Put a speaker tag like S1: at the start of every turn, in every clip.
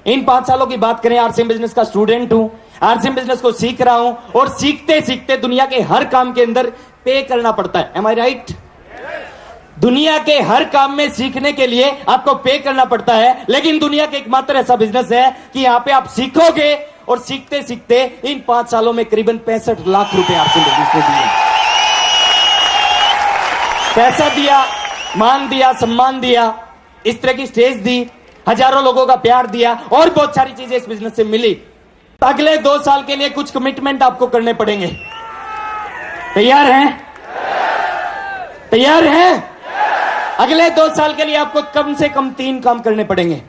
S1: इन 5 सालों की बात करें, आरसीएम बिजनेस का स्टूडेंट हूं, आरसीएम बिजनेस को सीख रहा हूं और सीखते सीखते दुनिया के हर काम के अंदर पे करना पड़ता है। एम आई राइट? दुनिया के हर काम में सीखने के लिए आपको पे करना पड़ता है, लेकिन दुनिया के एकमात्र ऐसा बिजनेस है कि यहां पे आप सीखोगे और सीखते सीखते इन 5 सालों में करीबन 65 लाख रुपए आरसीएम बिजनेस ने दिए। पैसा दिया, मान दिया, सम्मान दिया, इस तरह की स्टेज दी, हजारों लोगों का प्यार दिया और बहुत सारी चीजें इस बिजनेस से मिली। अगले 2 साल के लिए कुछ कमिटमेंट आपको करने पड़ेंगे। तैयार हैं? तैयार हैं? अगले 2 साल के लिए आपको कम से कम 3 काम करने पड़ेंगे।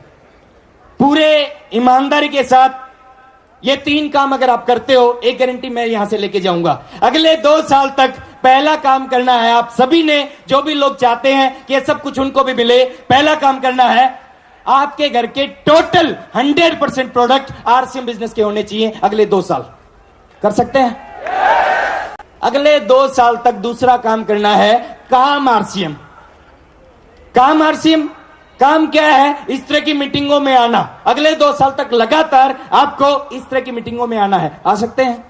S1: पूरे ईमानदारी के साथ ये 3 काम अगर आप करते हो, एक गारंटी मैं यहां से लेके जाऊंगा। अगले 2 साल तक पहला काम करना है, आप सभी ने, जो भी लोग चाहते हैं कि ये सब कुछ उनको भी मिले, पहला काम करना है, आपके घर के टोटल 100% प्रोडक्ट आरसीएम बिजनेस के होने चाहिए अगले 2 साल। कर सकते हैं? अगले 2 साल तक दूसरा काम करना है, काम आरसीएम। काम आरसीएम काम क्या है? इस तरह की मीटिंगों में आना। अगले 2 साल तक लगातार आपको इस तरह की मीटिंगों में आना है। आ सकते हैं?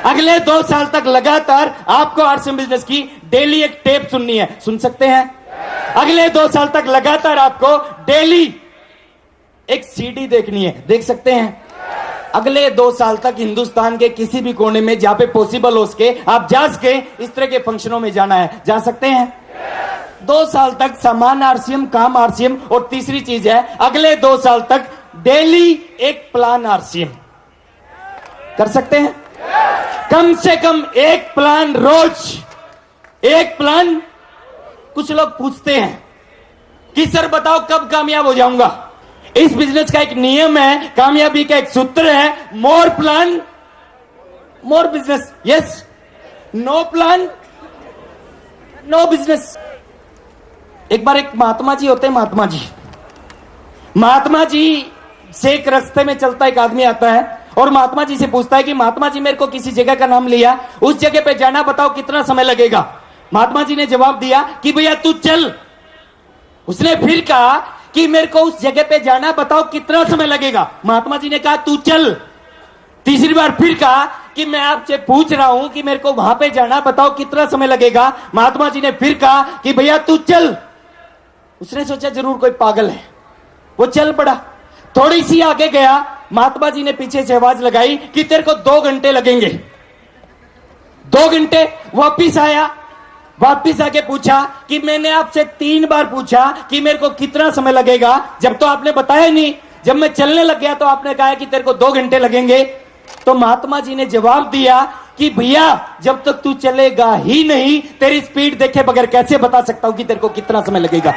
S1: अगले 2 साल तक लगातार आपको आरसीएम बिजनेस की डेली एक टेप सुननी है। सुन सकते हैं? अगले 2 साल तक लगातार आपको डेली एक सीडी देखनी है। देख सकते हैं? अगले 2 साल तक हिंदुस्तान के किसी भी कोने में जहां पे पॉसिबल हो सके, आप जा सके, इस तरह के फंक्शनों में जाना है। जा सकते हैं? 2 साल तक सामान आरसीएम, काम आरसीएम, और तीसरी चीज है, अगले 2 साल तक डेली एक प्लान आरसीएम। कर सकते हैं? कम से कम एक प्लान रोज, एक प्लान। कुछ लोग पूछते हैं कि सर बताओ कब कामयाब हो जाऊंगा। इस बिजनेस का एक नियम है, कामयाबी का एक सूत्र है, more plan more business. Yes, no plan no business. एक बार एक महात्मा जी होते हैं, महात्मा जी से एक रास्ते में चलता एक आदमी आता है और महात्मा जी से पूछता है कि महात्मा जी, मेरे को किसी जगह का नाम लिया, उस जगह पे जाना, बताओ कितना समय लगेगा। महात्मा जी ने जवाब दिया कि भैया तू चल। उसने फिर कहा कि मेरे को उस जगह पे जाना, बताओ कितना समय लगेगा। महात्मा जी ने कहा तू चल। तीसरी बार फिर कहा कि मैं आपसे पूछ रहा हूं कि मेरे को वहां पे जाना, बताओ कितना समय लगेगा। महात्मा जी ने फिर कहा कि भैया तू चल। उसने सोचा जरूर कोई पागल है, वो चल पड़ा। थोड़ी सी आगे गया, महात्मा जी ने पीछे से आवाज लगाई कि तेरे को 2 घंटे लगेंगे। 2 घंटे। वापिस आया, वापिस आके पूछा कि मैंने आपसे 3 बार पूछा कि मेरे को कितना समय लगेगा, जब तो आपने बताया नहीं। जब मैं चलने लग गया तो आपने कहा कि तेरे को 2 घंटे लगेंगे। तो महात्मा जी ने जवाब दिया कि भैया जब तक तू चलेगा ही नहीं, तेरी स्पीड देखे बगैर कैसे बता सकता हूं कि तेरे को कितना समय लगेगा।